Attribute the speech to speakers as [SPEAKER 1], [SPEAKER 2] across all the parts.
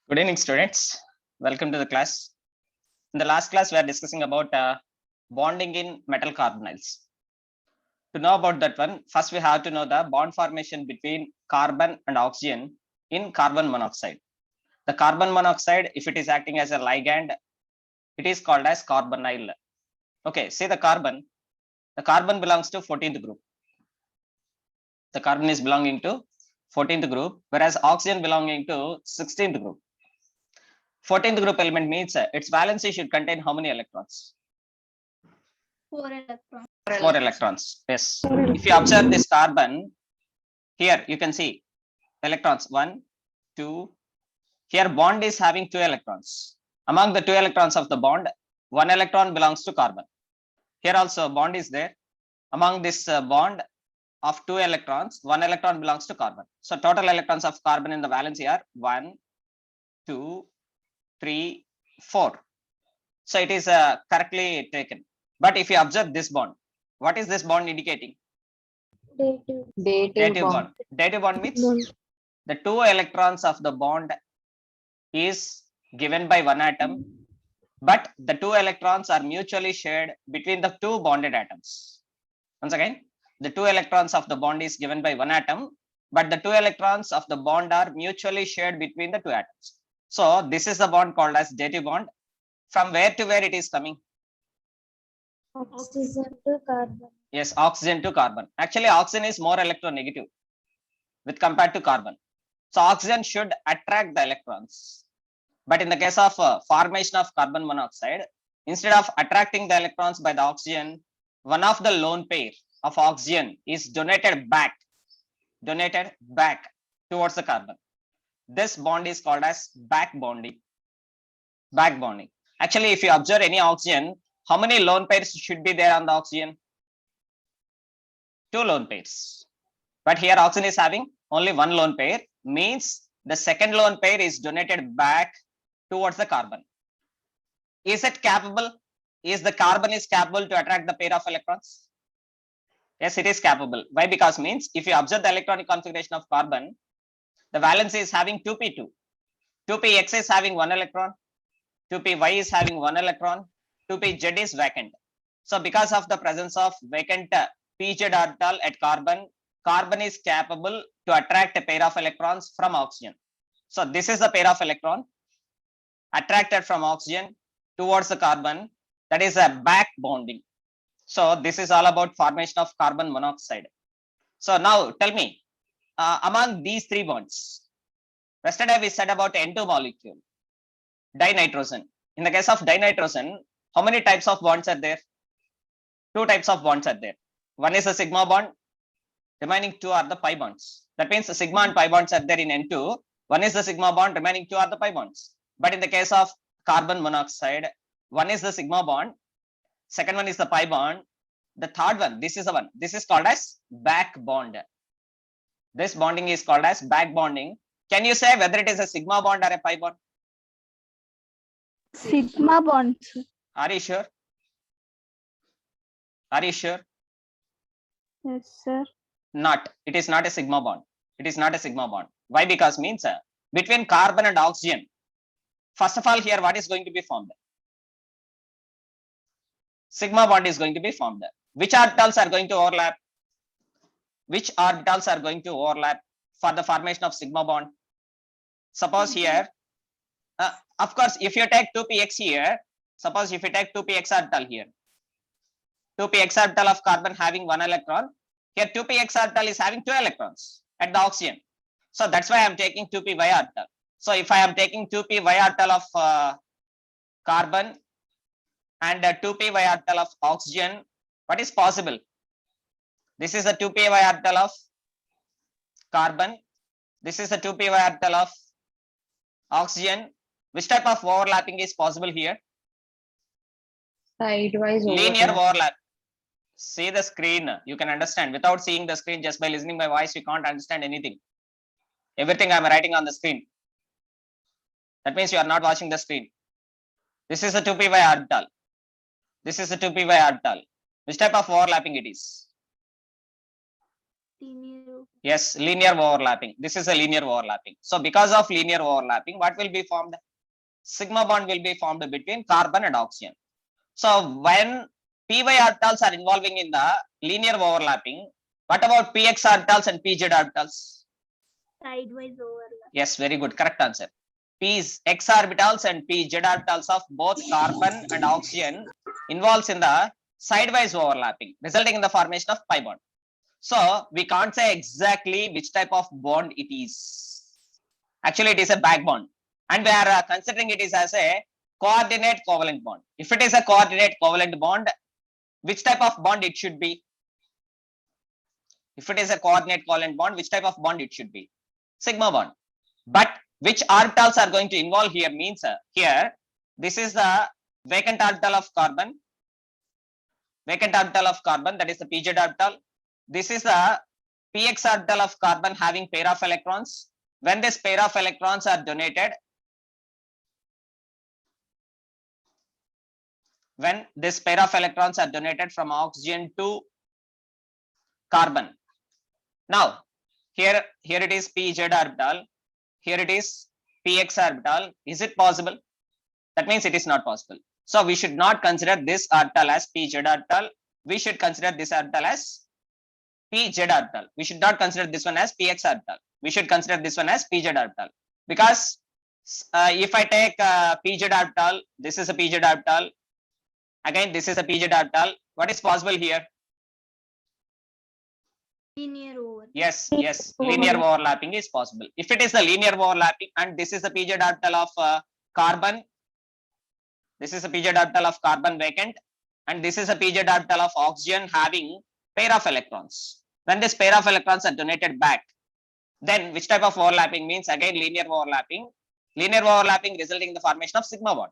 [SPEAKER 1] Good evening, students. Welcome to the class. In the last class, we are discussing about bonding in metal carbonyls. To know about that one, first we have to know the bond formation between carbon and oxygen in carbon monoxide. The carbon monoxide, if it is acting as a ligand, it is called as carbonyl. Okay, see the carbon. The carbon belongs to 14th group. The carbon is belonging to 14th group, whereas oxygen belonging to 16th group. 14th group element means its valency should contain how many electrons?
[SPEAKER 2] 4 electrons.
[SPEAKER 1] 4 electrons. Yes. If you observe this carbon, here you can see electrons 1, 2. Here bond is having 2 electrons. Among the 2 electrons of the bond, 1 electron belongs to carbon. Here also bond is there. Among this bond of 2 electrons, 1 electron belongs to carbon. So total electrons of carbon in the valency are 1, 2, 3, 4. So it is correctly taken. But if you observe this bond, what is this bond indicating? Dative bond. Dative bond means the 2 electrons of the bond is given by one atom, but the 2 electrons are mutually shared between the 2 bonded atoms. Once again, the 2 electrons of the bond is given by one atom, but the 2 electrons of the bond are mutually shared between the 2 atoms. So this is the bond called as dative bond. From where to where it is coming?
[SPEAKER 2] Oxygen to carbon.
[SPEAKER 1] Yes, oxygen to carbon. Actually, oxygen is more electronegative with compared to carbon. So oxygen should attract the electrons. But in the case of formation of carbon monoxide, instead of attracting the electrons by the oxygen, one of the lone pair of oxygen is donated back towards the carbon. This bond is called as back bonding. Back bonding. Actually, if you observe any oxygen, how many lone pairs should be there on the oxygen? 2 lone pairs. But here oxygen is having only 1 lone pair, means the second lone pair is donated back towards the carbon. Is it capable? Is the carbon is capable to attract the pair of electrons? Yes, it is capable. Why? Because means if you observe the electronic configuration of carbon, the valency is having 2p2. 2px is having 1 electron. 2py is having 1 electron. 2pz is vacant. So because of the presence of vacant pz orbital at carbon, carbon is capable to attract a pair of electrons from oxygen. So this is the pair of electron attracted from oxygen towards the carbon, that is a back bonding. So this is all about formation of carbon monoxide. So now tell me, among these 3 bonds, yesterday we said about N2 molecule, dinitrogen. In the case of dinitrogen, how many types of bonds are there? 2 types of bonds are there. One is a sigma bond, remaining 2 are the pi bonds. That means the sigma and pi bonds are there in N2. One is the sigma bond, remaining 2 are the pi bonds. But in the case of carbon monoxide, one is the sigma bond, second one is the pi bond, the third one, this is the one, this is called as back bond. This bonding is called as back bonding. Can you say whether it is a sigma bond or a pi bond?
[SPEAKER 2] Sigma bond.
[SPEAKER 1] Are you sure? Are you sure?
[SPEAKER 2] Yes, sir.
[SPEAKER 1] Not. It is not a sigma bond. It is not a sigma bond. Why? Because means between carbon and oxygen, first of all, here what is going to be formed? Sigma bond is going to be formed. Which orbitals are going to overlap? Which orbitals are going to overlap for the formation of sigma bond? Suppose here, of course, if you take 2px here, suppose if you take 2px orbital here, 2px orbital of carbon having 1 electron, here 2px orbital is having 2 electrons at the oxygen. So that's why I'm taking 2py orbital. So if I am taking 2py orbital of carbon and 2py orbital of oxygen, what is possible? This is a 2py orbital of carbon. This is a 2py orbital of oxygen. Which type of overlapping is possible here?
[SPEAKER 3] Sidewise
[SPEAKER 1] Linear
[SPEAKER 3] overlap.
[SPEAKER 1] overlap. See the screen, you can understand. Without seeing the screen, just by listening my voice, you can't understand anything. Everything I'm writing on the screen. That means you are not watching the screen. This is a 2py orbital. This is a 2py orbital. Which type of overlapping it is? Yes, linear overlapping. This is a linear overlapping. So because of linear overlapping, what will be formed? Sigma bond will be formed between carbon and oxygen. So when py orbitals are involving in the linear overlapping, what about px orbitals and pz orbitals?
[SPEAKER 2] Sidewise overlap.
[SPEAKER 1] Yes, very good. Correct answer. P's x orbitals and pz orbitals of both carbon and oxygen involves in the sidewise overlapping, resulting in the formation of pi bond. So we can't say exactly which type of bond it is. Actually, it is a back bond, and we are considering it is as a coordinate covalent bond. If it is a coordinate covalent bond, which type of bond it should be? If it is a coordinate covalent bond, which type of bond it should be? Sigma bond. But which orbitals are going to involve here means here, this is the vacant orbital of carbon, that is the pz orbital. This is the px orbital of carbon having pair of electrons. When this pair of electrons are donated, from oxygen to carbon. Now, here it is pz orbital, here it is px orbital. Is it possible? That means it is not possible. So we should not consider this orbital as pz orbital. We should consider this orbital as pz orbital. We should not consider this one as px orbital. We should consider this one as pz orbital, because if I take pz orbital, this is a pz orbital. Again, this is a pz orbital. What is possible here?
[SPEAKER 2] Linear overlap.
[SPEAKER 1] Yes, linear overlapping is possible. If it is the linear overlapping and this is the pz orbital of carbon, this is a pz orbital of carbon vacant, and this is a pz orbital of oxygen having pair of electrons. When this pair of electrons are donated back, then which type of overlapping means? Again, linear overlapping. Linear overlapping resulting in the formation of sigma bond.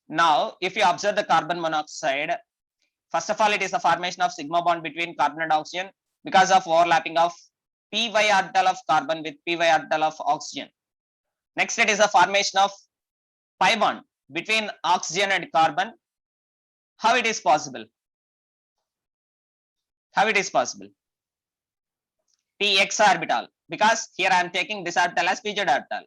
[SPEAKER 1] Now, if you observe the carbon monoxide, first of all, it is the formation of sigma bond between carbon and oxygen because of overlapping of py orbital of carbon with py orbital of oxygen. Next, it is the formation of pi bond between oxygen and carbon. How it is possible? Px orbital, because here I am taking this orbital as pz orbital.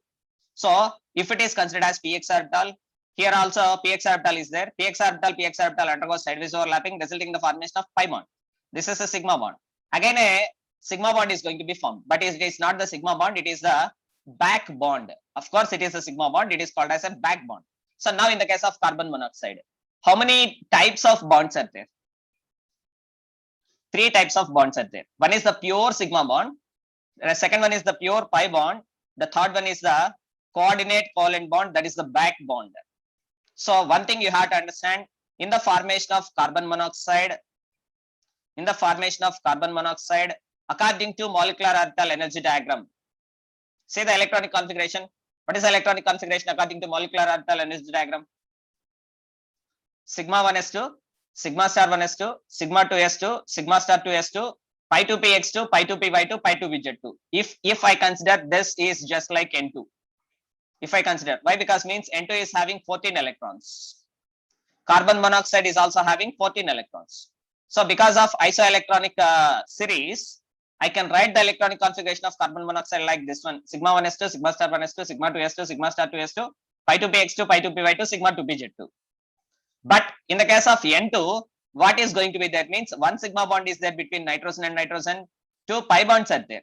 [SPEAKER 1] So if it is considered as px orbital, here also px orbital is there. Px orbital undergoes sideways overlapping, resulting in the formation of pi bond. This is a sigma bond. Again, a sigma bond is going to be formed, but it is not the sigma bond, it is the back bond. Of course, it is a sigma bond, it is called as a back bond. So now in the case of carbon monoxide, how many types of bonds are there? 3 types of bonds are there. One is the pure sigma bond, the second one is the pure pi bond, the third one is the coordinate covalent bond, that is the back bond. So one thing you have to understand, in the formation of carbon monoxide, according to molecular orbital energy diagram, see the electronic configuration. What is the electronic configuration according to molecular orbital energy diagram? Sigma 1s2, sigma star 1s2, sigma 2s2, sigma star 2s2, pi 2 px2, pi 2 py2, pi 2 vz2. If I consider this is just like N2. If I consider, why? Because means N2 is having 14 electrons. Carbon monoxide is also having 14 electrons. So because of isoelectronic series, I can write the electronic configuration of carbon monoxide like this one: sigma 1s2, sigma star 1s2, sigma 2s2, sigma star 2s2, pi 2 px2, pi 2 py2, sigma 2 pz2. But in the case of N2, what is going to be there means one sigma bond is there between nitrogen and nitrogen, 2 pi bonds are there.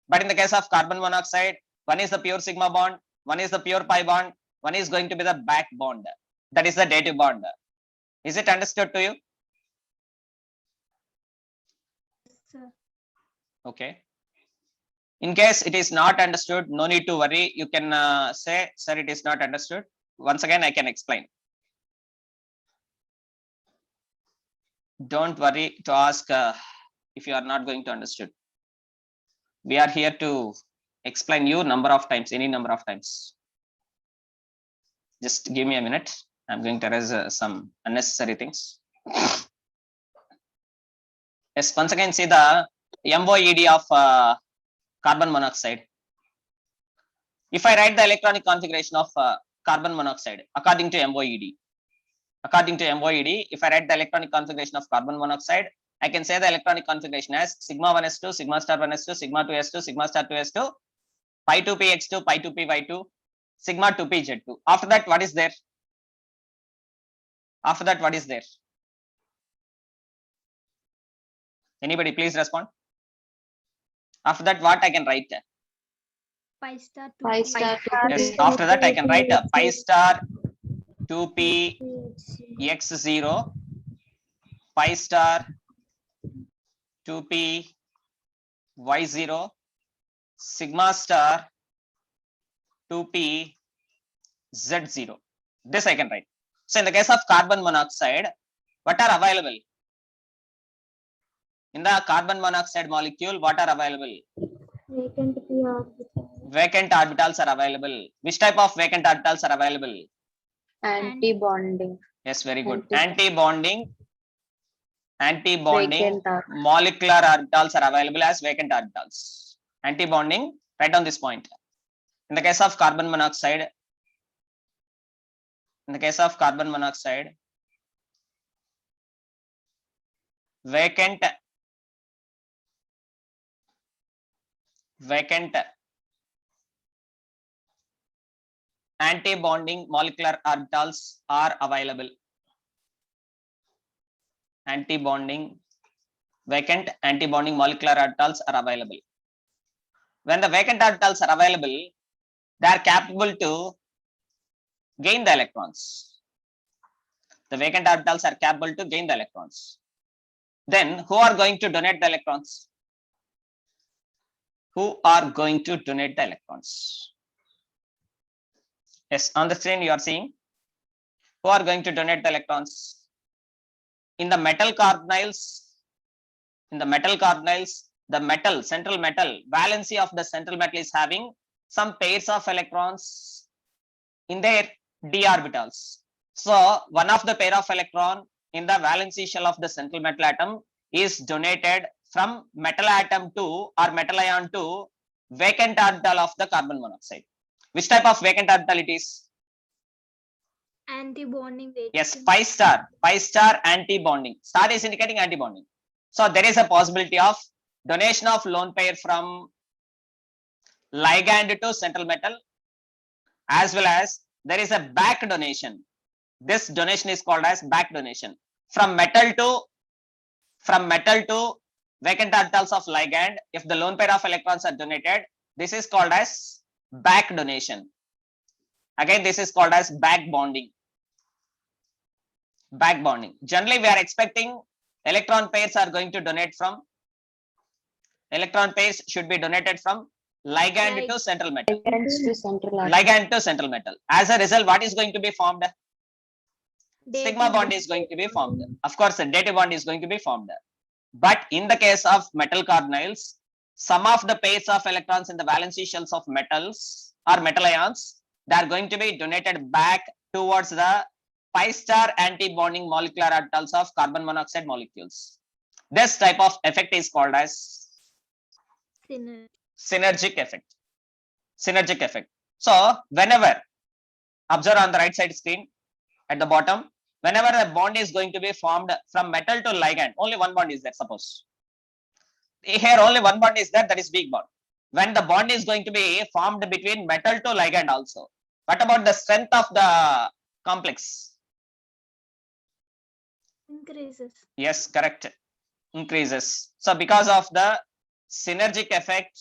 [SPEAKER 1] But in the case of carbon monoxide, one is the pure sigma bond, one is the pure pi bond, one is going to be the back bond, that is the dative bond. Is it understood to you?
[SPEAKER 2] Sir.
[SPEAKER 1] Okay. In case it is not understood, no need to worry. You can say, sir, it is not understood. Once again, I can explain. Don't worry to ask if you are not going to understood. We are here to explain you number of times, any number of times. Just give me a minute. I'm going to erase some unnecessary things. Yes, once again, see the MOED of carbon monoxide. If I write the electronic configuration of carbon monoxide according to MOED, if I write the electronic configuration of carbon monoxide, I can say the electronic configuration as sigma 1s2, sigma star 1s2, sigma 2s2, sigma star 2s2, pi 2p x2, pi 2p y2, sigma 2p z2. After that, what is there? After that, what is there? Anybody please respond. After that, what I can write?
[SPEAKER 2] Pi star two.
[SPEAKER 3] Pi star
[SPEAKER 1] Yes, after that I can write pi star 2p x0, pi star 2p y0, sigma star 2p z0. This I can write. So in the case of carbon monoxide, what are available? In the carbon monoxide molecule, what are available?
[SPEAKER 3] vacant p orbital.
[SPEAKER 1] Vacant orbitals are available. Which type of vacant orbitals are available?
[SPEAKER 3] Anti-bonding.
[SPEAKER 1] Yes, very good.
[SPEAKER 3] Anti-bonding.
[SPEAKER 1] Anti-bonding
[SPEAKER 3] Vacant
[SPEAKER 1] molecular orbitals are available as vacant orbitals. Anti-bonding, write down this point. In the case of carbon monoxide, vacant anti-bonding molecular orbitals are available. Vacant anti-bonding molecular orbitals are available. When the vacant orbitals are available, they are capable to gain the electrons. The vacant orbitals are capable to gain the electrons. Then who are going to donate the electrons? Who are going to donate the electrons? Yes, on the screen you are seeing who are going to donate the electrons. In the metal carbonyls, the metal, central metal, valency of the central metal is having some pairs of electrons in their d orbitals. So one of the pair of electron in the valency shell of the central metal atom is donated from metal atom to or metal ion to vacant orbital of the carbon monoxide. Which type of vacant orbital it is?
[SPEAKER 2] Anti-bonding.
[SPEAKER 1] Yes, pi star anti-bonding. Star is indicating anti-bonding. So there is a possibility of donation of lone pair from ligand to central metal, as well as there is a back donation. This donation is called as back donation from metal to vacant orbitals of ligand. If the lone pair of electrons are donated, this is called as back donation. Again, this is called as back bonding. Generally, we are expecting electron pairs are going to donate from should be donated from ligand to central metal. Ligand to central metal. As a result, what is going to be formed? Sigma bond is going to be formed. Of course, a dative bond is going to be formed. But in the case of metal carbonyls, some of the pairs of electrons in the valency shells of metals or metal ions, they are going to be donated back towards the pi star anti-bonding molecular orbitals of carbon monoxide molecules. This type of effect is called as synergic effect. So whenever, observe on the right side screen at the bottom, whenever a bond is going to be formed from metal to ligand, only one bond is there, suppose. Here only one bond is there, that is weak bond. When the bond is going to be formed between metal to ligand also, what about the strength of the complex?
[SPEAKER 2] Increases.
[SPEAKER 1] Yes, correct. Increases. So because of the synergic effect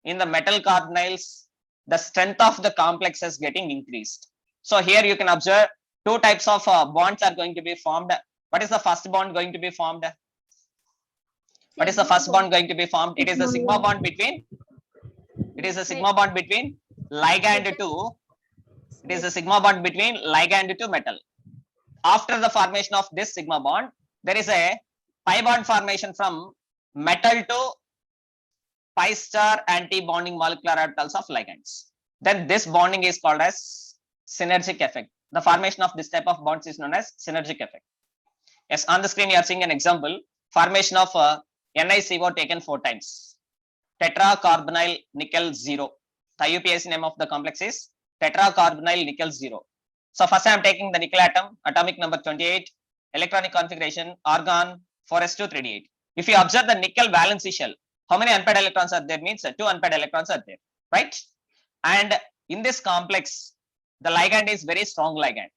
[SPEAKER 1] in the metal carbonyls, the strength of the complex is getting increased. So here you can observe two types of bonds are going to be formed. What is the first bond going to be formed? What is the first bond going to be formed? It is the sigma bond between. It is the sigma bond between ligand to. It is the sigma bond between ligand to metal. After the formation of this sigma bond, there is a pi bond formation from metal to pi star anti-bonding molecular orbitals of ligands. Then this bonding is called as synergic effect. The formation of this type of bonds is known as synergic effect. Yes, on the screen you are seeing an example. Formation of NiCO taken 4 times. Tetracarbonyl nickel 0. The IUPAC name of the complex is tetracarbonyl nickel 0. So first I am taking the nickel atom, atomic number 28, electronic configuration, argon, 4s2 3d8. If you observe the nickel valency shell, how many unpaired electrons are there? Means 2 unpaired electrons are there, right? And in this complex, the ligand is very strong ligand.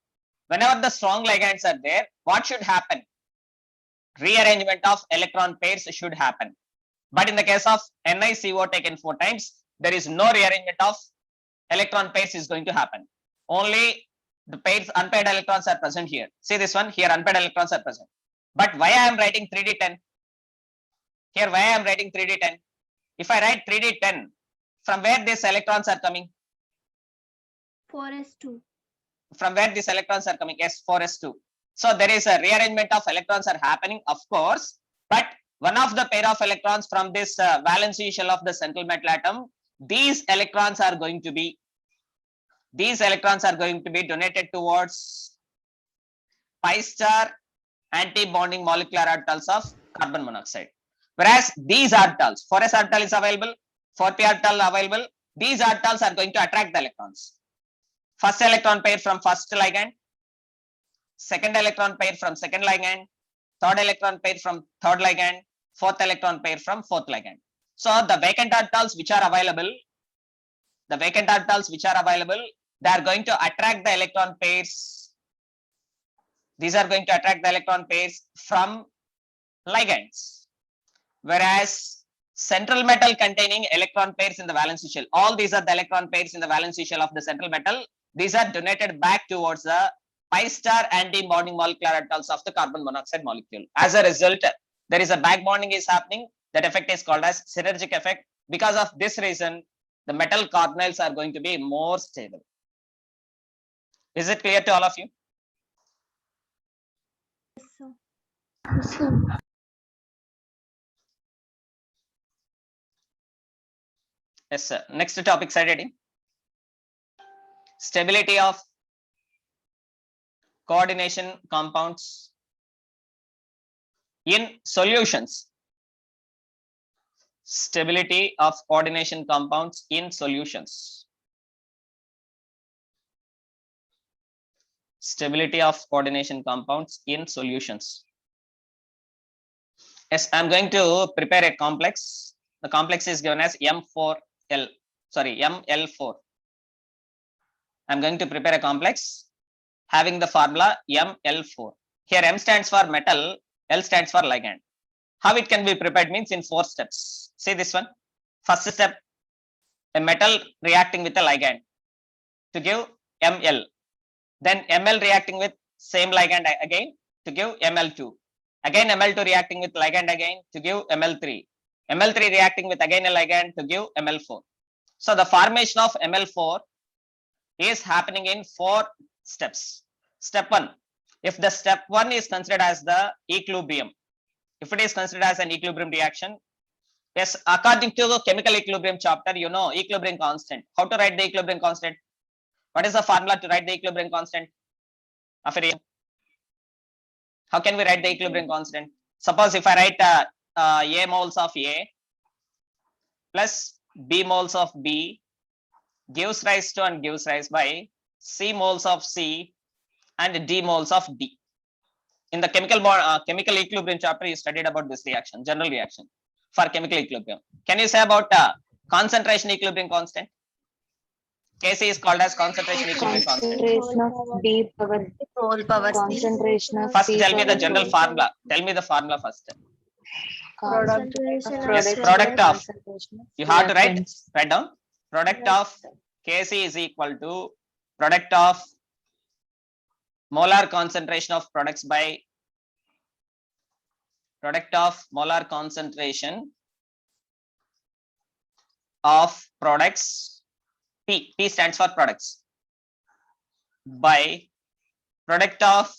[SPEAKER 1] Whenever the strong ligands are there, what should happen? Rearrangement of electron pairs should happen. But in the case of NiCO taken 4 times, there is no rearrangement of electron pairs is going to happen. Only the pairs, unpaired electrons are present here. See this one, here unpaired electrons are present. But why I am writing 3d10? Here why I am writing 3d10? If I write 3d10, from where these electrons are coming?
[SPEAKER 2] 4s2.
[SPEAKER 1] From where these electrons are coming? Yes, 4s2. So there is a rearrangement of electrons are happening, of course, but one of the pair of electrons from this valency shell of the central metal atom, these electrons are going to be donated towards pi star anti-bonding molecular orbitals of carbon monoxide. Whereas these orbitals, 4s orbital is available, 4p orbital available, these orbitals are going to attract the electrons. First electron pair from first ligand, second electron pair from second ligand, third electron pair from third ligand, fourth electron pair from fourth ligand. So the vacant orbitals which are available, they are going to attract the electron pairs. These are going to attract the electron pairs from ligands. Whereas central metal containing electron pairs in the valency shell, all these are the electron pairs in the valency shell of the central metal. These are donated back towards the pi star anti-bonding molecular orbitals of the carbon monoxide molecule. As a result, there is a back bonding is happening. That effect is called as synergic effect. Because of this reason, the metal carbonyls are going to be more stable. Is it clear to all of you?
[SPEAKER 2] Yes, sir.
[SPEAKER 3] Yes, sir.
[SPEAKER 1] Yes, sir. Next topic side heading. Stability of coordination compounds in solutions. Stability of coordination compounds in solutions. Stability of coordination compounds in solutions. Yes, I'm going to prepare a complex. The complex is given as ML4. I'm going to prepare a complex having the formula ML4. Here M stands for metal, L stands for ligand. How it can be prepared means in 4 steps. See this one. First step, a metal reacting with a ligand to give Ml. Then Ml reacting with same ligand again to give Ml2. Again Ml2 reacting with ligand again to give Ml3. Ml3 reacting with again a ligand to give Ml4. So the formation of Ml4 is happening in 4 steps. Step 1. If the step 1 is considered as the equilibrium, if it is considered as an equilibrium reaction, yes, according to the chemical equilibrium chapter, you know equilibrium constant. How to write the equilibrium constant? What is the formula to write the equilibrium constant of a reaction? How can we write the equilibrium constant? Suppose if I write A moles of A plus B moles of B gives rise to and gives rise by C moles of C and D moles of D. In the chemical equilibrium chapter, you studied about this reaction, general reaction for chemical equilibrium. Can you say about concentration equilibrium constant? Kc is called as concentration equilibrium constant.
[SPEAKER 3] Concentration of D power.
[SPEAKER 4] Whole power C.
[SPEAKER 3] Concentration of
[SPEAKER 1] First,
[SPEAKER 3] D
[SPEAKER 1] tell me the
[SPEAKER 3] power
[SPEAKER 1] general
[SPEAKER 3] C.
[SPEAKER 1] formula. Tell me the formula first.
[SPEAKER 3] Concentration
[SPEAKER 1] Yes,
[SPEAKER 3] of
[SPEAKER 1] product of.
[SPEAKER 3] concentration of
[SPEAKER 1] You have to
[SPEAKER 3] reactants.
[SPEAKER 1] write down. Product of Kc is equal to product of molar concentration of products by product of molar concentration of products. P stands for products by product of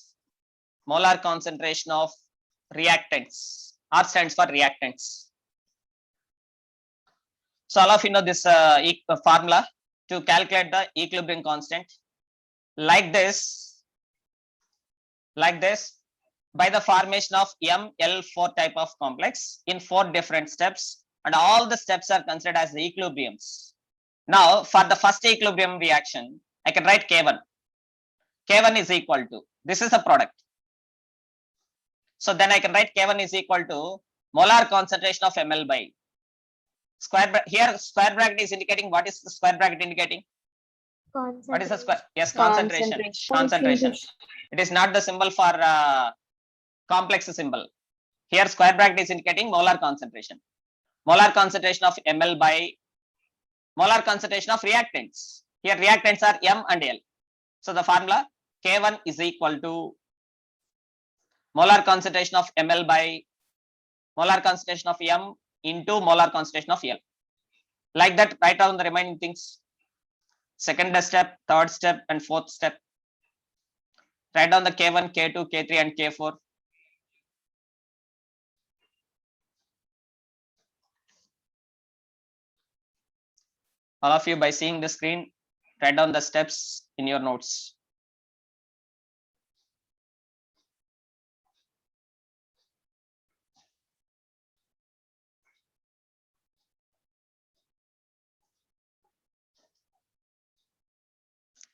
[SPEAKER 1] molar concentration of reactants. R stands for reactants. So all of you know this formula to calculate the equilibrium constant. Like this, by the formation of ML4 type of complex in 4 different steps, and all the steps are considered as the equilibriums. Now for the first equilibrium reaction, I can write K1. K1 is equal to, this is a product. So then I can write K1 is equal to molar concentration of ml by square bracket. Here square bracket is indicating, what is the square bracket indicating? What is the square? Yes, concentration. Concentration. It is not the symbol for complex symbol. Here square bracket is indicating molar concentration. Molar concentration of ml by molar concentration of reactants. Here reactants are M and L. So the formula K1 is equal to molar concentration of ml by molar concentration of M into molar concentration of L. Like that, write down the remaining things. Second step, third step, and fourth step. Write down the K1, K2, K3, and K4. All of you, by seeing the screen, write down the steps in your notes.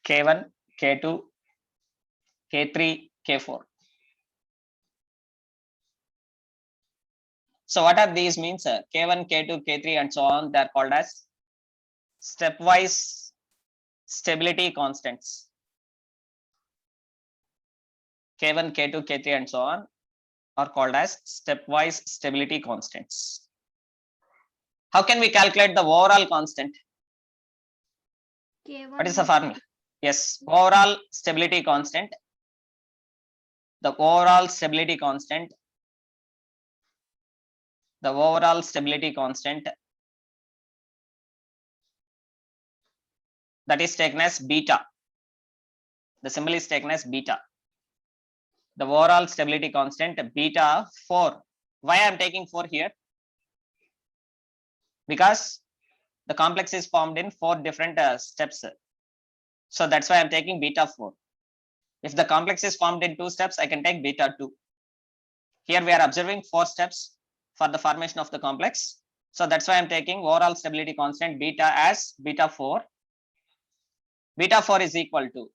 [SPEAKER 1] K1, K2, K3, K4. So what are these means? K1, K2, K3, and so on. They are called as stepwise stability constants. K1, K2, K3, and so on are called as stepwise stability constants. How can we calculate the overall constant?
[SPEAKER 2] K1
[SPEAKER 1] What is the formula? Yes, overall stability constant. The overall stability constant. The overall stability constant, that is taken as beta. The symbol is taken as beta. The overall stability constant beta 4. Why I am taking 4 here? Because the complex is formed in 4 different steps. So that's why I'm taking beta 4. If the complex is formed in 2 steps, I can take beta 2. Here we are observing 4 steps for the formation of the complex. So that's why I'm taking overall stability constant beta as beta 4. Beta 4 is equal to,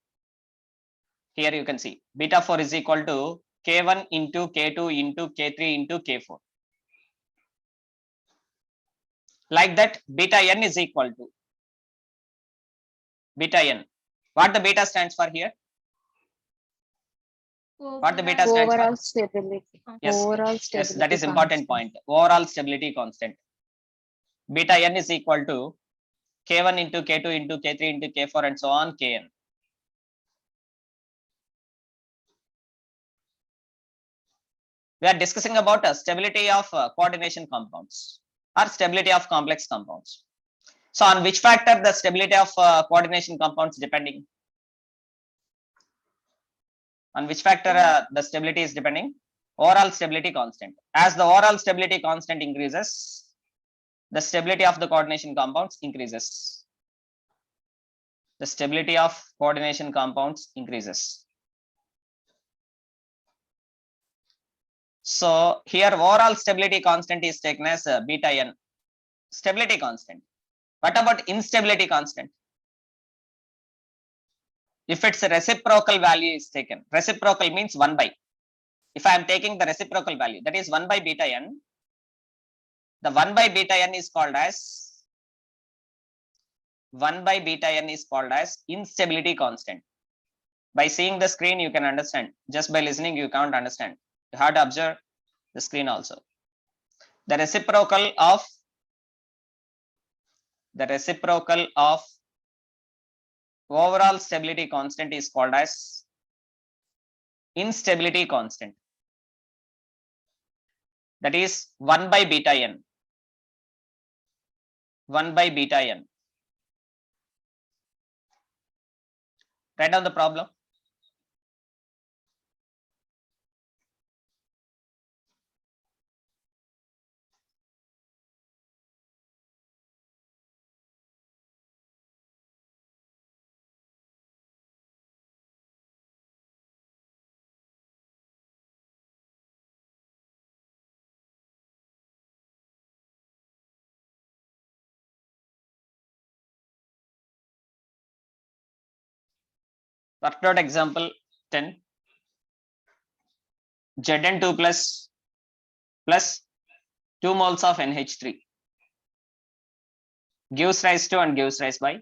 [SPEAKER 1] here you can see, beta 4 is equal to K1 into K2 into K3 into K4. Like that, beta n is equal to beta n. What the beta stands for here? What the beta stands for?
[SPEAKER 3] Overall stability.
[SPEAKER 1] Yes,
[SPEAKER 3] Overall
[SPEAKER 1] yes,
[SPEAKER 3] stability.
[SPEAKER 1] that is important point. Overall stability constant. Beta n is equal to K1 into K2 into K3 into K4 and so on, Kn. We are discussing about stability of coordination compounds or stability of complex compounds. So on which factor the stability of coordination compounds depending? On which factor the stability is depending? Overall stability constant. As the overall stability constant increases, the stability of the coordination compounds increases. The stability of coordination compounds increases. So here overall stability constant is taken as beta n, stability constant. What about instability constant? If its reciprocal value is taken, reciprocal means 1 by. If I am taking the reciprocal value, that is 1 by beta n, the 1 by beta n is called as 1 by beta n is called as instability constant. By seeing the screen, you can understand. Just by listening, you can't understand. You have to observe the screen also. The reciprocal of overall stability constant is called as instability constant. That is 1 by beta n. 1 by beta n. Write down the problem. Worked out example 10. Zn2 plus 2 moles of NH3 gives rise to and gives rise by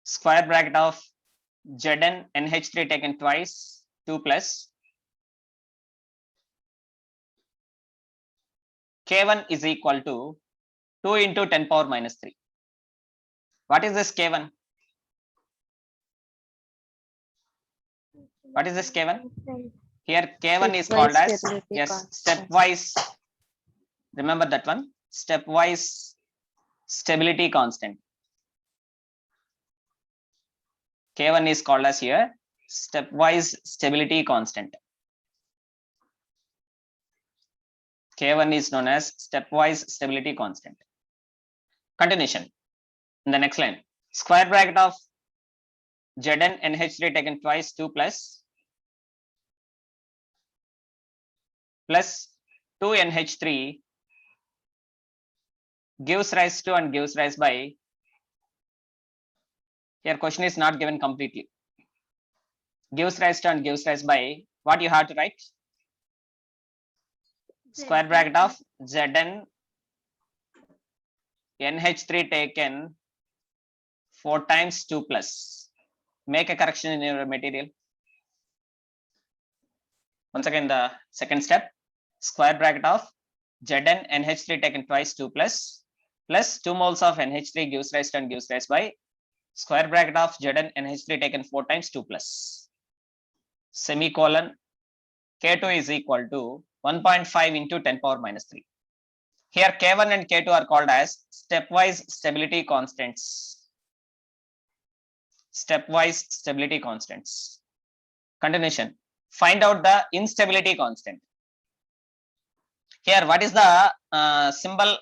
[SPEAKER 1] square bracket of Zn NH3 taken twice 2 plus K1 is equal to 2 into 10 power minus 3. What is this K1? What is this K1? Here K1 is called as,
[SPEAKER 3] Stepwise stability
[SPEAKER 1] yes,
[SPEAKER 3] constant.
[SPEAKER 1] stepwise. Remember that one, stepwise stability constant. K1 is called as here stepwise stability constant. K1 is known as stepwise stability constant. Continuation in the next line, square bracket of Zn NH3 taken twice 2 plus 2 NH3 gives rise to and gives rise by, here question is not given completely, gives rise to and gives rise by, what you have to write, square bracket of Zn NH3 taken 4 times 2 plus, make a correction in your material. Once again, the second step, square bracket of Zn NH3 taken twice 2 plus 2 moles of NH3 gives rise to and gives rise by square bracket of Zn NH3 taken 4 times 2 plus semicolon K2 is equal to 1.5 into 10 power minus 3. Here K1 and K2 are called as stepwise stability constants. Stepwise stability constants. Continuation. Find out the instability constant. Here, what is the symbol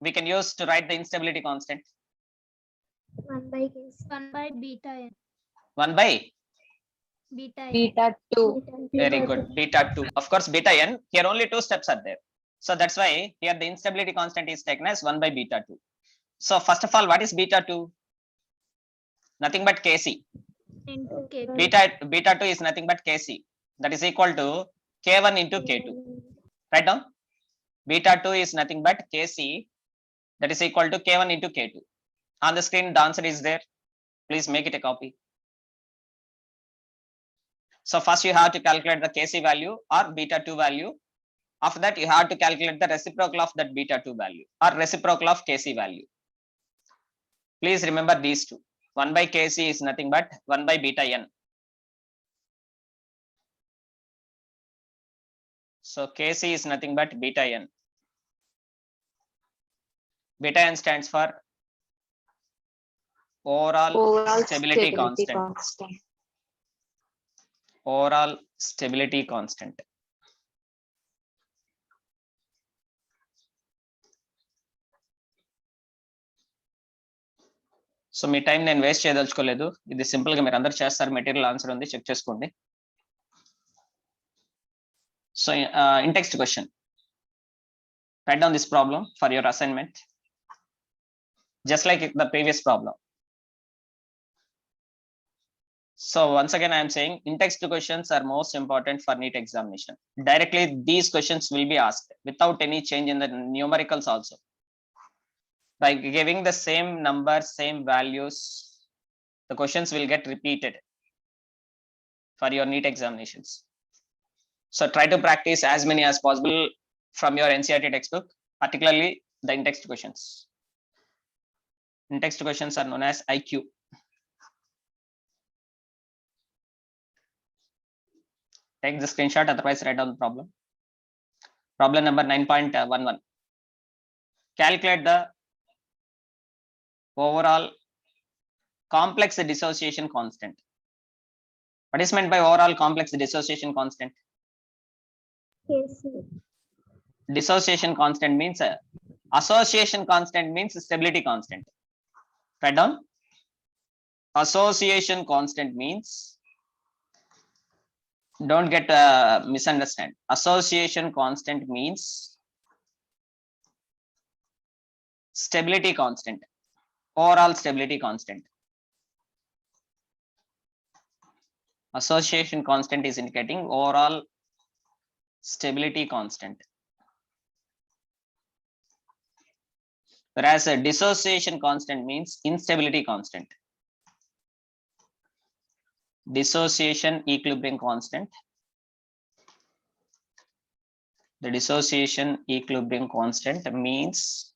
[SPEAKER 1] we can use to write the instability constant?
[SPEAKER 2] 1 by beta n.
[SPEAKER 1] 1 by
[SPEAKER 2] Beta n.
[SPEAKER 3] Beta 2.
[SPEAKER 1] very good, beta 2. Of course, beta n, here only 2 steps are there. So that's why here the instability constant is taken as 1 by beta 2. So first of all, what is beta 2? Nothing but Kc.
[SPEAKER 2] Into K2.
[SPEAKER 1] Beta 2 is nothing but Kc. That is equal to K1 into K2. Write down. Beta 2 is nothing but Kc. That is equal to K1 into K2. On the screen, the answer is there. Please make it a copy. So first you have to calculate the Kc value or beta 2 value. After that, you have to calculate the reciprocal of that beta 2 value or reciprocal of Kc value. Please remember these two. 1 by Kc is nothing but 1 by beta n. So Kc is nothing but beta n. Beta n stands for overall stability constant. Overall stability constant. So మీ time నేను waste చేయదలుచుకోలేదు, ఇది simple గా మీరు అందరు చేస్తారు, material answer ఉంది, check చేసుకోండి. So in text question, write down this problem for your assignment just like the previous problem. So once again I am saying in text questions are most important for NEET examination. Directly these questions will be asked without any change in the numericals also. By giving the same numbers, same values, the questions will get repeated for your NEET examinations. So try to practice as many as possible from your NCERT textbook, particularly the in-text questions. In-text questions are known as IQ. Take the screenshot, otherwise write down the problem. Problem number 9.11. Calculate the overall complex dissociation constant. What is meant by overall complex dissociation constant?
[SPEAKER 2] Kc.
[SPEAKER 1] Dissociation constant means association constant means stability constant. Write down. Association constant means, don't get misunderstand. Association constant means stability constant, overall stability constant. Association constant is indicating overall stability constant. Whereas a dissociation constant means instability constant. Dissociation equilibrium constant. The dissociation equilibrium constant means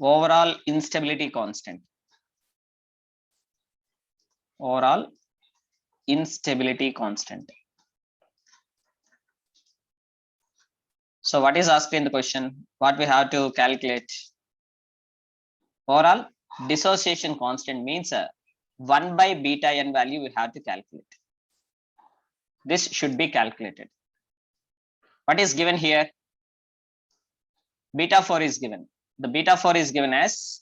[SPEAKER 1] overall instability constant. Overall instability constant. So what is asked in the question? What we have to calculate? Overall dissociation constant means 1 by beta n value we have to calculate. This should be calculated. What is given here? Beta 4 is given. The beta 4 is given as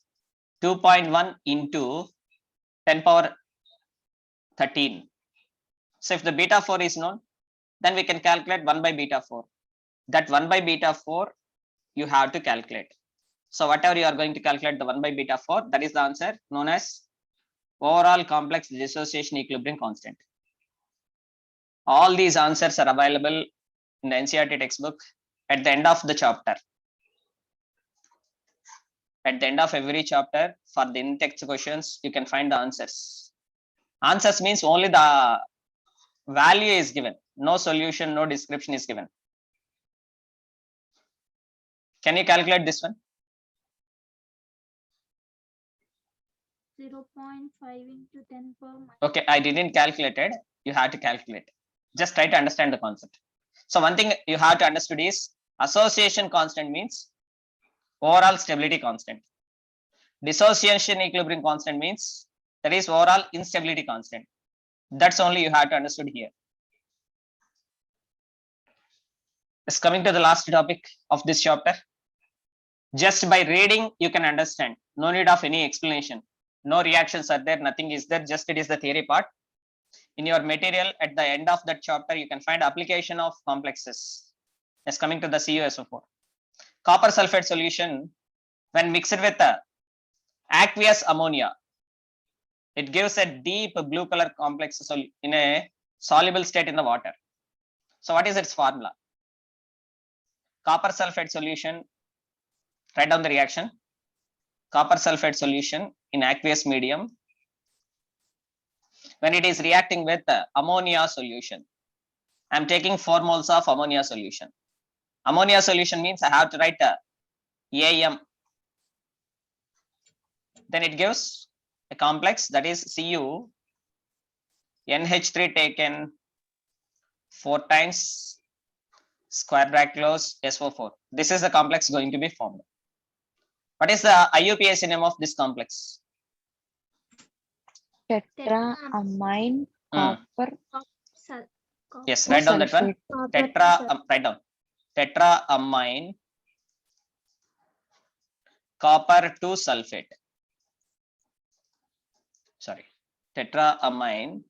[SPEAKER 1] 2.1 into 10 power 13. So if the beta 4 is known, then we can calculate 1 by beta 4. That 1 by beta 4 you have to calculate. So whatever you are going to calculate the 1 by beta 4, that is the answer known as overall complex dissociation equilibrium constant. All these answers are available in the NCERT textbook at the end of the chapter. At the end of every chapter, for the in-text questions, you can find the answers. Answers means only the value is given. No solution, no description is given. Can you calculate this one?
[SPEAKER 2] 0.5 into 10 power minus.
[SPEAKER 1] Okay, I didn't calculate it. You have to calculate. Just try to understand the concept. So one thing you have to understand is association constant means overall stability constant. Dissociation equilibrium constant means that is overall instability constant. That's only you have to understand here. It's coming to the last topic of this chapter. Just by reading, you can understand. No need of any explanation. No reactions are there. Nothing is there. Just it is the theory part. In your material, at the end of that chapter, you can find application of complexes. It's coming to the CuSO4. Copper sulfate solution, when mixed with aqueous ammonia, it gives a deep blue color complex in a soluble state in the water. So what is its formula? Copper sulfate solution, write down the reaction. Copper sulfate solution in aqueous medium, when it is reacting with ammonia solution. I am taking 4 moles of ammonia solution. Ammonia solution means I have to write AM. Then it gives a complex that is Cu NH3 taken 4 times square bracket close SO4. This is the complex going to be formed. What is the IUPAC name of this complex?
[SPEAKER 3] Tetraamine copper.
[SPEAKER 1] Yes, write down that one. Write down. Tetraamine copper 2 sulfate. Sorry, tetraamine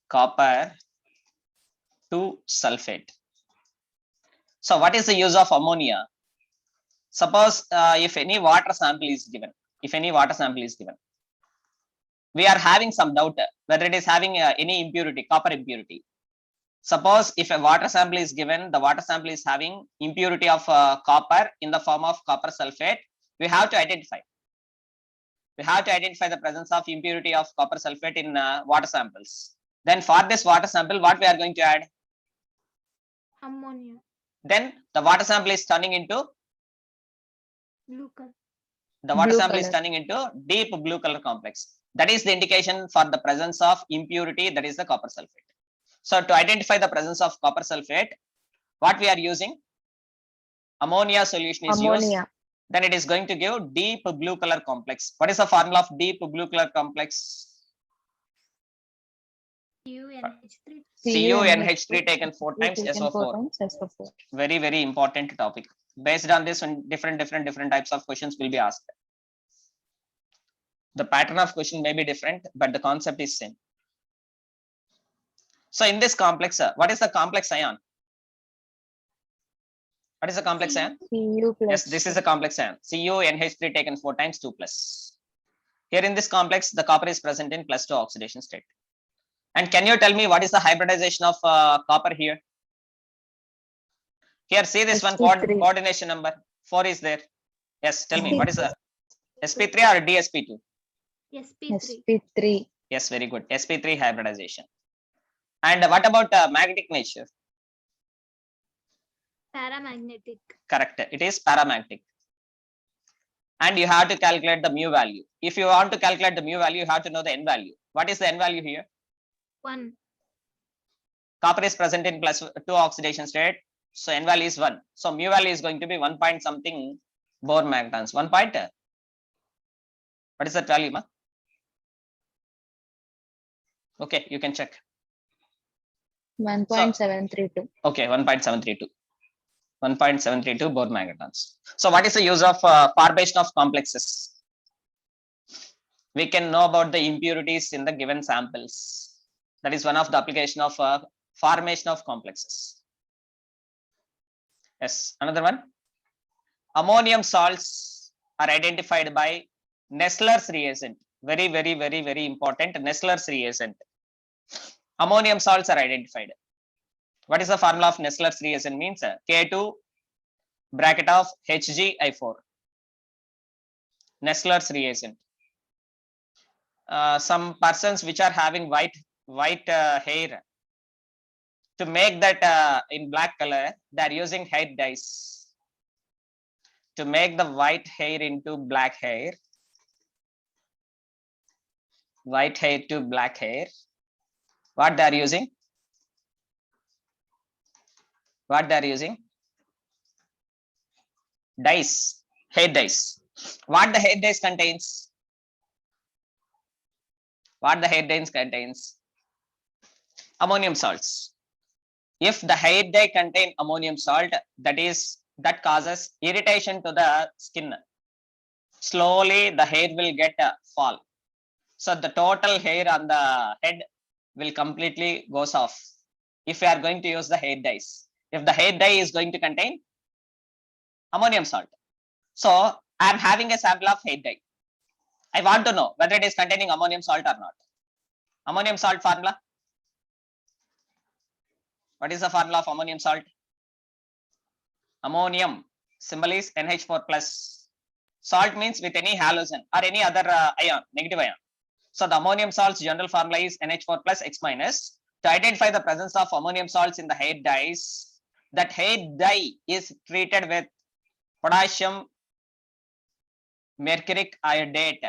[SPEAKER 1] copper 2 sulfate. So what is the use of ammonia? Suppose if any water sample is given, we are having some doubt whether it is having any impurity, copper impurity. Suppose if a water sample is given, the water sample is having impurity of copper in the form of copper sulfate, we have to identify. We have to identify the presence of impurity of copper sulfate in water samples. Then for this water sample, what we are going to add?
[SPEAKER 2] Ammonia.
[SPEAKER 1] Then the water sample is turning into
[SPEAKER 2] Blue color.
[SPEAKER 1] the water
[SPEAKER 3] Blue
[SPEAKER 1] sample is
[SPEAKER 3] color.
[SPEAKER 1] turning into deep blue color complex. That is the indication for the presence of impurity, that is the copper sulfate. So to identify the presence of copper sulfate, what we are using? Ammonia solution is used.
[SPEAKER 3] Ammonia.
[SPEAKER 1] Then it is going to give deep blue color complex. What is the formula of deep blue color complex?
[SPEAKER 2] CuNH3.
[SPEAKER 1] CuNH3 taken 4 times SO4.
[SPEAKER 3] SO4.
[SPEAKER 1] Very, very important topic. Based on this, different types of questions will be asked. The pattern of question may be different, but the concept is same. So in this complex, what is the complex ion? What is the complex ion?
[SPEAKER 3] Cu plus.
[SPEAKER 1] Yes, this is a complex ion. CuNH3 taken 4 times 2 plus. Here in this complex, the copper is present in +2 oxidation state. And can you tell me what is the hybridization of copper here? Here, see this one
[SPEAKER 3] sp3.
[SPEAKER 1] coordination number 4 is there. Yes, tell me what is the sp3 or dsp2?
[SPEAKER 2] sp3.
[SPEAKER 3] sp3.
[SPEAKER 1] Yes, very good. sp3 hybridization. And what about magnetic nature?
[SPEAKER 2] Paramagnetic.
[SPEAKER 1] Correct. It is paramagnetic. And you have to calculate the mu value. If you want to calculate the mu value, you have to know the n value. What is the n value here?
[SPEAKER 2] 1.
[SPEAKER 1] Copper is present in +2 oxidation state. So n value is 1. So mu value is going to be 1 point something Bohr magnetons. 1 point. What is that value, ma? Okay, you can check.
[SPEAKER 3] 1.732.
[SPEAKER 1] Okay, 1.732. 1.732 Bohr magnetons. So what is the use of formation of complexes? We can know about the impurities in the given samples. That is one of the application of formation of complexes. Yes, another one. Ammonium salts are identified by Nessler's reagent. Very, very, very, very important. Nessler's reagent. Ammonium salts are identified. What is the formula of Nessler's reagent? Means K2 bracket of HgI4. Nessler's reagent. Some persons which are having white hair, to make that in black color, they are using hair dyes. To make the white hair into black hair, white hair to black hair, what they are using? What they are using? Dyes, hair dyes. What the hair dyes contains? What the hair dyes contains? Ammonium salts. If the hair dye contain ammonium salt, that causes irritation to the skin. Slowly the hair will get fall. So the total hair on the head will completely goes off if we are going to use the hair dyes. If the hair dye is going to contain ammonium salt. So I am having a sample of hair dye. I want to know whether it is containing ammonium salt or not. Ammonium salt formula. What is the formula of ammonium salt? Ammonium symbol is NH4 plus. Salt means with any halogen or any other ion, negative ion. So the ammonium salt's general formula is NH4 plus X minus. To identify the presence of ammonium salts in the hair dyes, that hair dye is treated with potassium mercuric iodate.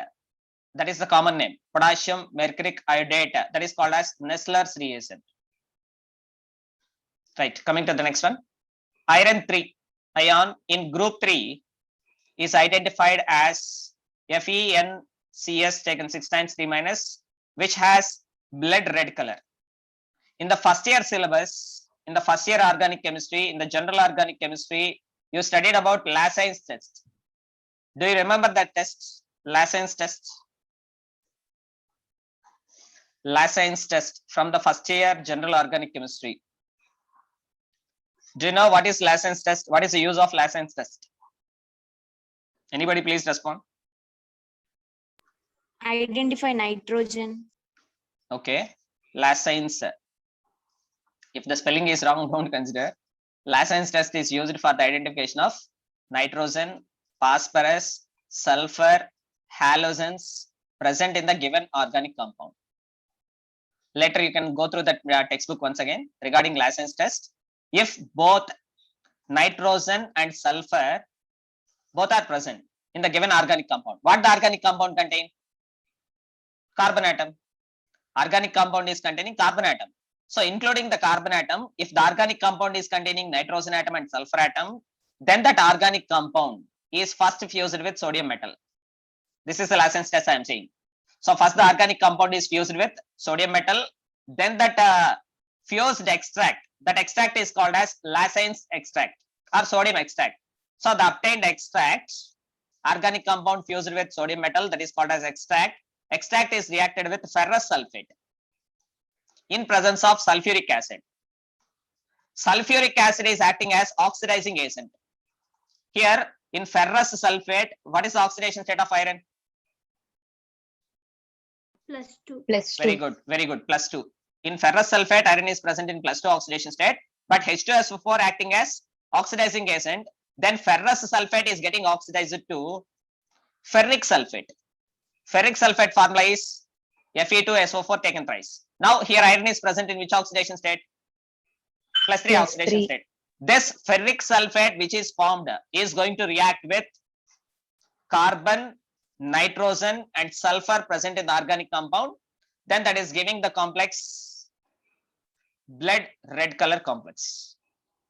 [SPEAKER 1] That is the common name. Potassium mercuric iodate. That is called as Nessler's reagent. Right. Coming to the next one. Iron 3 ion in group 3 is identified as FeNCS taken 6 times 3 minus, which has blood red color. In the first year syllabus, in the first year organic chemistry, in the general organic chemistry, you studied about Lassen's test. Do you remember that test? Lassen's test. Lassen's test from the first year general organic chemistry. Do you know what is Lassen's test? What is the use of Lassen's test? Anybody please respond.
[SPEAKER 4] Identify nitrogen.
[SPEAKER 1] Okay. Lassen's. If the spelling is wrong, don't consider. Lassen's test is used for the identification of nitrogen, phosphorus, sulfur, halogens present in the given organic compound. Later you can go through that textbook once again regarding Lassen's test. If both nitrogen and sulfur both are present in the given organic compound, what the organic compound contain? Carbon atom. Organic compound is containing carbon atom. So including the carbon atom, if the organic compound is containing nitrogen atom and sulfur atom, then that organic compound is first fused with sodium metal. This is the Lassen's test I am saying. So first the organic compound is fused with sodium metal, then that fused extract, that extract is called as Lassen's extract or sodium extract. So the obtained extract, organic compound fused with sodium metal, that is called as extract. Extract is reacted with ferrous sulfate in presence of sulfuric acid. Sulfuric acid is acting as oxidizing agent. Here in ferrous sulfate, what is the oxidation state of iron?
[SPEAKER 2] +2.
[SPEAKER 1] Very good, very good. +2. In ferrous sulfate, iron is present in +2 oxidation state, but H2SO4 acting as oxidizing agent. Then ferrous sulfate is getting oxidized to ferric sulfate. Ferric sulfate formula is Fe2SO4 taken thrice. Now here iron is present in which oxidation state? +3 oxidation
[SPEAKER 3] +3.
[SPEAKER 1] state. This ferric sulfate which is formed is going to react with carbon, nitrogen and sulfur present in the organic compound. Then that is giving the complex blood red color complex.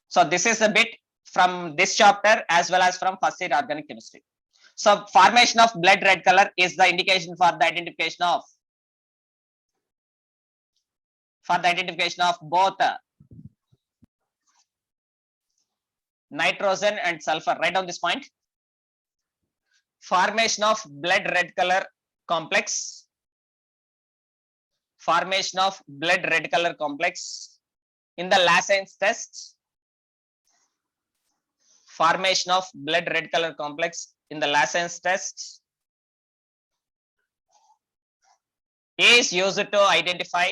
[SPEAKER 1] So this is a bit from this chapter as well as from first year organic chemistry. So formation of blood red color is the indication for the identification of both nitrogen and sulfur. Write down this point. Formation of blood red color complex. Formation of blood red color complex in the Lassen's test. Formation of blood red color complex in the Lassen's test is used to identify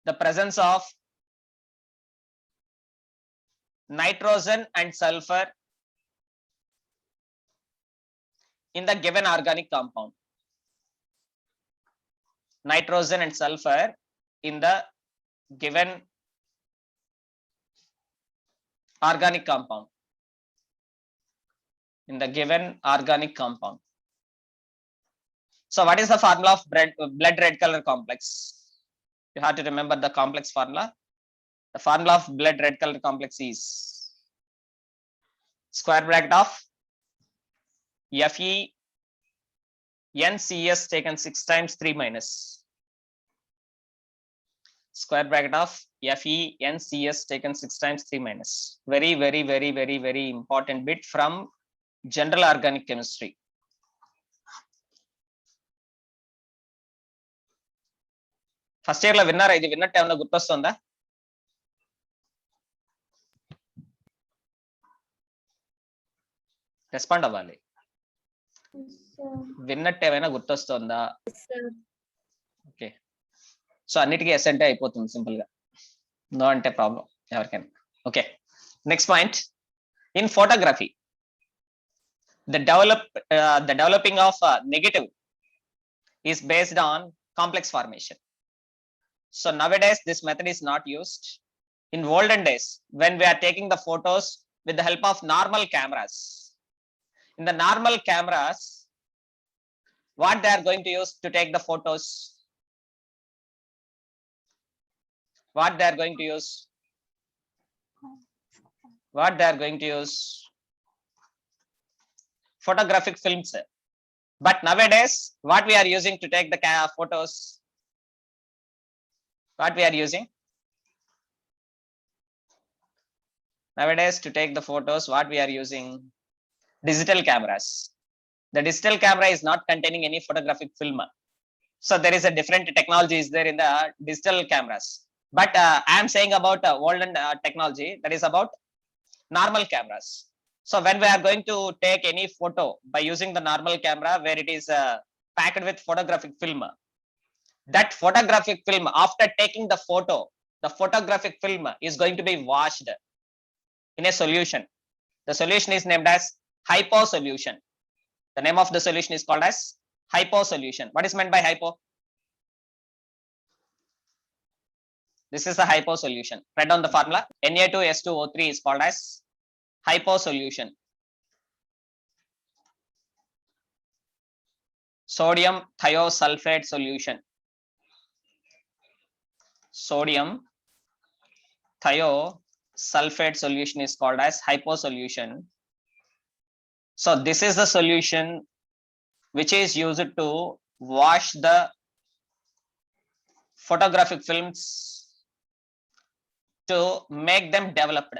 [SPEAKER 1] the presence of nitrogen and sulfur in the given organic compound. Nitrogen and sulfur in the given organic compound. So what is the formula of blood red color complex? You have to remember the complex formula. The formula of blood red color complex is square bracket of Fe NCS taken 6 times 3 minus square bracket of Fe NCS taken 6 times 3 minus. Very important bit from general organic chemistry. First year లో విన్నారా? ఇది విన్నట్టు ఏమన్నా గుర్తొస్తుందా? Respond అవ్వాలి. విన్నట్టు ఏమైనా గుర్తొస్తుందా? Okay, so అన్నిటికీ yes అంటే అయిపోతుంది simple గా. నో అంటే ప్రాబ్లం ఎవరికైనా. Okay, next point. In photography the developing of negative is based on complex formation. So nowadays this method is not used. In olden days, when we are taking the photos with the help of normal cameras, in the normal cameras, what they are going to use to take the photos? What they are going to use? Photographic films. But nowadays, what we are using to take the photos? What we are using? Nowadays, to take the photos, what we are using? Digital cameras. The digital camera is not containing any photographic film. So there is a different technology is there in the digital cameras. But I am saying about olden technology, that is about normal cameras. So when we are going to take any photo by using the normal camera where it is packed with photographic film, that photographic film, after taking the photo, the photographic film is going to be washed in a solution. The solution is named as hypo solution. The name of the solution is called as hypo solution. What is meant by hypo? This is the hypo solution. Write down the formula. Na2S2O3 is called as hypo solution. Sodium thiosulfate solution. Sodium thiosulfate solution is called as hypo solution. So this is the solution which is used to wash the photographic films to make them developed.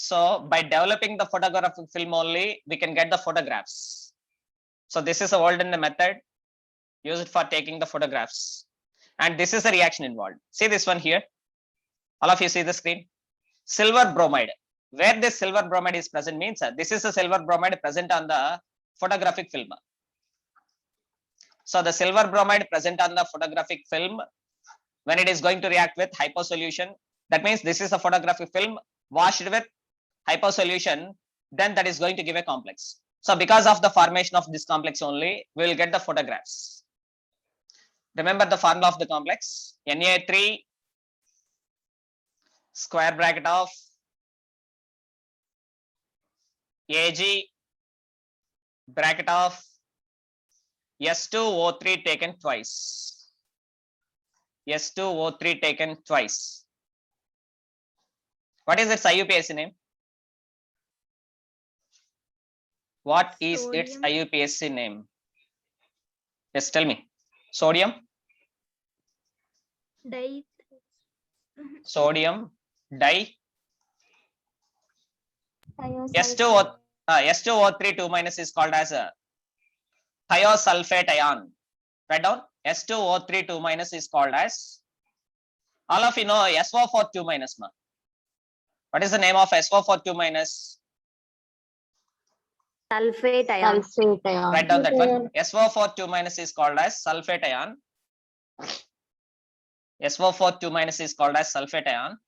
[SPEAKER 1] So by developing the photographic film only, we can get the photographs. So this is a olden method used for taking the photographs. And this is the reaction involved. See this one here. All of you see the screen. Silver bromide. Where this silver bromide is present means this is a silver bromide present on the photographic film. So the silver bromide present on the photographic film, when it is going to react with hypo solution, that means this is a photographic film washed with hypo solution, then that is going to give a complex. So because of the formation of this complex only, we will get the photographs. Remember the formula of the complex, Na3 square bracket of Ag bracket of S2O3 taken twice. S2O3 taken twice. What is its IUPAC name? What is its
[SPEAKER 2] Sodium.
[SPEAKER 1] IUPAC name? Yes, tell me. Sodium,
[SPEAKER 2] Di.
[SPEAKER 1] sodium, di,
[SPEAKER 2] Thiosulfate.
[SPEAKER 1] S2O3 2 minus is called as a thiosulfate ion. Write down. S2O3 2 minus is called as, all of you know SO4 2 minus. Ma. What is the name of SO4 2 minus?
[SPEAKER 4] Sulfate ion.
[SPEAKER 3] Sulfate ion.
[SPEAKER 1] Write down that one. SO4 2 minus is called as sulfate ion. SO4 2 minus is called as sulfate ion.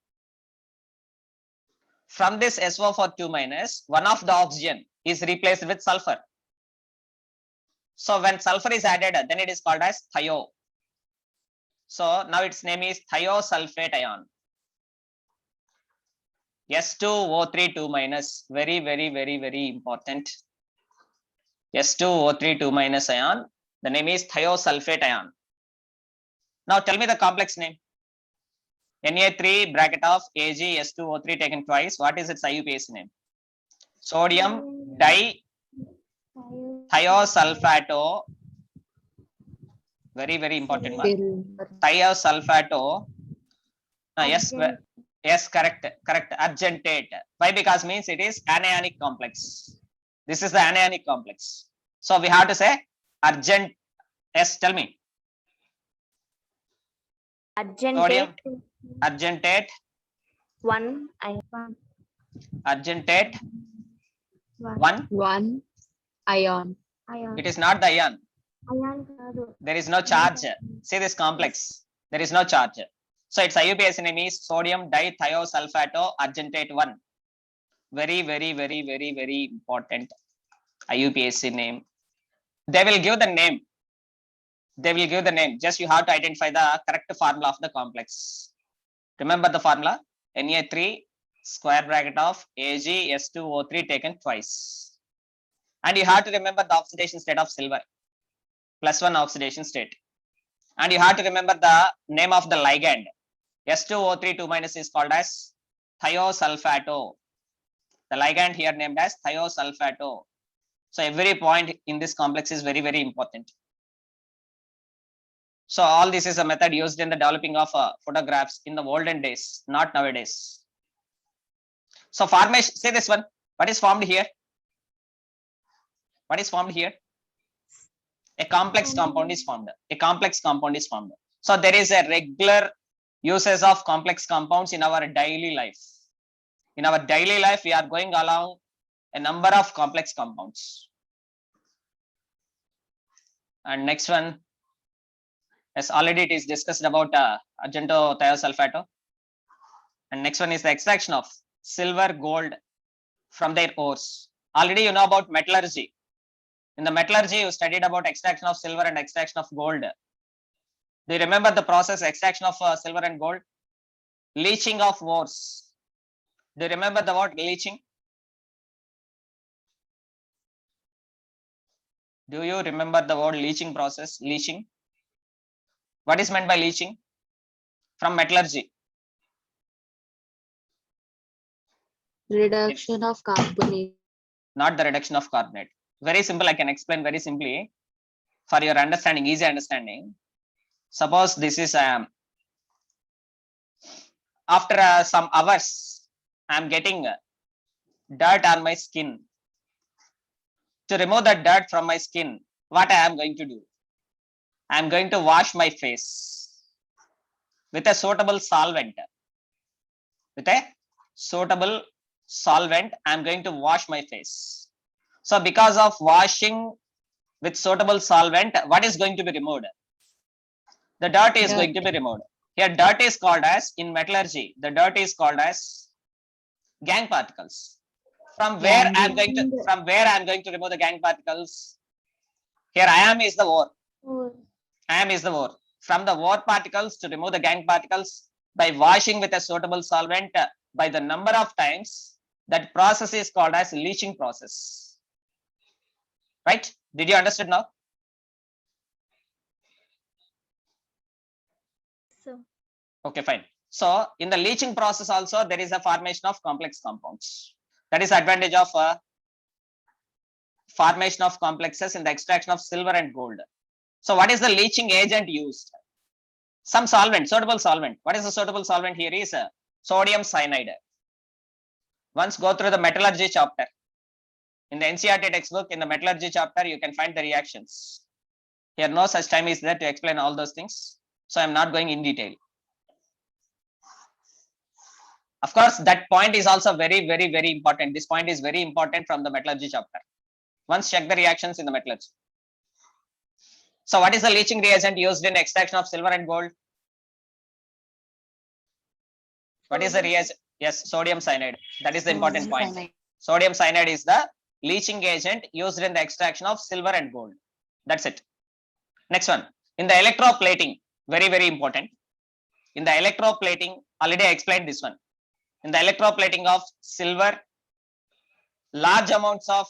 [SPEAKER 1] From this SO4 2 minus, one of the oxygen is replaced with sulfur. So when sulfur is added, then it is called as thio. So now its name is thiosulfate ion. S2O3 2 minus, very important. S2O3 2 minus ion, the name is thiosulfate ion. Now tell me the complex name. Na3 bracket of Ag S2O3 taken twice. What is its IUPAC name? Sodium thiosulfato. Very important one.
[SPEAKER 3] Silver.
[SPEAKER 1] Thiosulfato. Yes, correct. Argentate. Why? Because means it is anionic complex. This is the anionic complex. So we have to say argent. Yes, tell me.
[SPEAKER 4] Argentate.
[SPEAKER 1] Argentate.
[SPEAKER 4] 1 ion.
[SPEAKER 1] Argentate. 1.
[SPEAKER 3] 1 ion.
[SPEAKER 1] It is not the ion.
[SPEAKER 2] Ion కాదు.
[SPEAKER 1] There is no charge. See this complex. There is no charge. So its IUPAC name is sodium dithiosulfato argentate 1. Very important IUPAC name. They will give the name. Just you have to identify the correct formula of the complex. Remember the formula. Na3 square bracket of Ag S2O3 taken twice. And you have to remember the oxidation state of silver. +1 oxidation state. And you have to remember the name of the ligand. S2O3 2 minus is called as thiosulfato. The ligand here named as thiosulfato. So every point in this complex is very important. So all this is a method used in the developing of photographs in the olden days, not nowadays. So formation, say this one. What is formed here? What is formed here? A complex compound is formed. So there is a regular uses of complex compounds in our daily life. In our daily life, we are going along a number of complex compounds. And next one, as already it is discussed about argento thiosulfato. And next one is the extraction of silver, gold from their ores. Already you know about metallurgy. In the metallurgy, you studied about extraction of silver and extraction of gold. Do you remember the process extraction of silver and gold? Leaching of ores. Do you remember the word leaching? Do you remember the word leaching process? Leaching. What is meant by leaching? From metallurgy.
[SPEAKER 3] Reduction of carbonate.
[SPEAKER 1] Not the reduction of carbonate. Very simple. I can explain very simply for your understanding, easy understanding. Suppose this is after some hours, I am getting dirt on my skin. To remove the dirt from my skin, what I am going to do? I am going to wash my face with a suitable solvent. With a suitable solvent, I'm going to wash my face. So because of washing with suitable solvent, what is going to be removed? The dirt is going to be removed. Here dirt is called as, in metallurgy, the dirt is called as gang particles. From where I'm going to remove the gang particles? Here iron is the ore.
[SPEAKER 2] Ore.
[SPEAKER 1] Iron is the ore. From the ore particles to remove the gang particles by washing with a suitable solvent by the number of times, that process is called as leaching process. Right? Did you understand now?
[SPEAKER 4] So
[SPEAKER 1] Okay, fine. So in the leaching process also, there is a formation of complex compounds. That is advantage of formation of complexes in the extraction of silver and gold. So what is the leaching agent used? Some solvent, suitable solvent. What is the suitable solvent here is sodium cyanide. Once go through the metallurgy chapter. In the NCERT textbook, in the metallurgy chapter, you can find the reactions. Here no such time is there to explain all those things. So I'm not going in detail. Of course, that point is also very, very, very important. This point is very important from the metallurgy chapter. Once check the reactions in the metallurgy. So what is the leaching reagent used in extraction of silver and gold? What is the reagent? Yes, sodium cyanide. That is the important point. Sodium cyanide is the leaching agent used in the extraction of silver and gold. That's it. Next one. In the electroplating, very, very important. In the electroplating, already I explained this one. In the electroplating of silver, large amounts of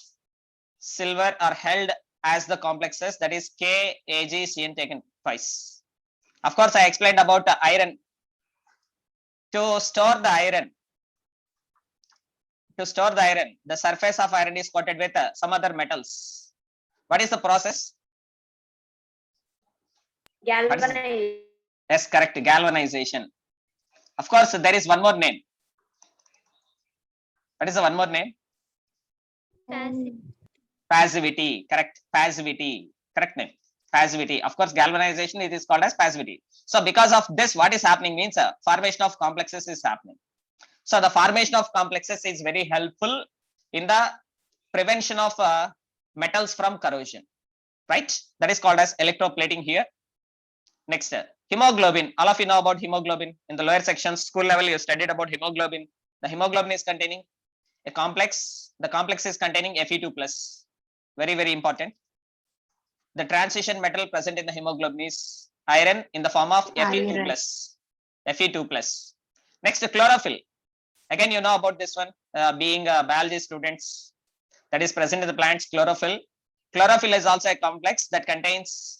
[SPEAKER 1] silver are held as the complexes, that is K, Ag, Cn taken twice. Of course, I explained about the iron. To store the iron, the surface of iron is coated with some other metals. What is the process?
[SPEAKER 4] galvanization.
[SPEAKER 1] Yes, correct. Galvanization. Of course, there is one more name. What is the one more name? Passivity. Correct. Passivity. Correct name. Passivity. Of course, galvanization, it is called as passivity. So because of this, what is happening means formation of complexes is happening. So the formation of complexes is very helpful in the prevention of metals from corrosion. Right? That is called as electroplating here. Next, hemoglobin. All of you know about hemoglobin. In the lower section, school level, you studied about hemoglobin. The hemoglobin is containing a complex. The complex is containing Fe2 plus. Very, very important. The transition metal present in the hemoglobin is iron in the form of Fe2 plus. Fe2 plus. Next, chlorophyll. Again, you know about this one, being biology students, that is present in the plants, chlorophyll. Chlorophyll is also a complex that contains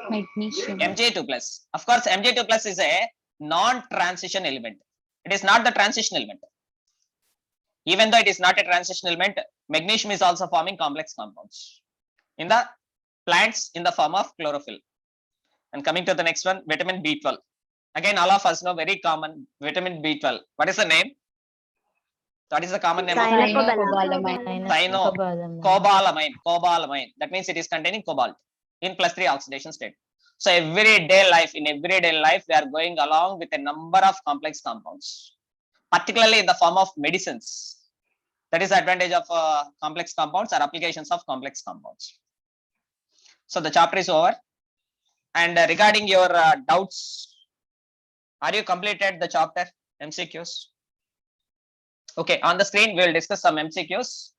[SPEAKER 3] Magnesium.
[SPEAKER 1] Mg2 plus. Of course, Mg2 plus is a non-transition element. It is not the transition element. Even though it is not a transition element, magnesium is also forming complex compounds in the plants in the form of chlorophyll. And coming to the next one, vitamin B12. Again, all of us know very common vitamin B12. What is the name? What is the common name of
[SPEAKER 3] Cyanocobalamin.
[SPEAKER 1] Cobalamin. That means it is containing cobalt in +3 oxidation state. So in everyday life, we are going along with a number of complex compounds, particularly in the form of medicines. That is the advantage of complex compounds or applications of complex compounds. So the chapter is over. And regarding your doubts, are you completed the chapter MCQs? Okay, on the screen we will discuss some MCQs.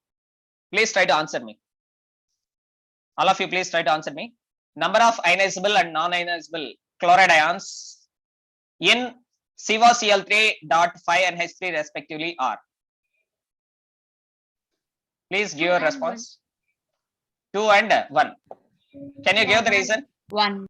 [SPEAKER 1] Please try to answer me. All of you, please try to answer me. Number of ionizable and non-ionizable chloride ions in COCl3.5 and H3 respectively are. Please give your response. 2 and 1. Can you give the reason?
[SPEAKER 3] 1.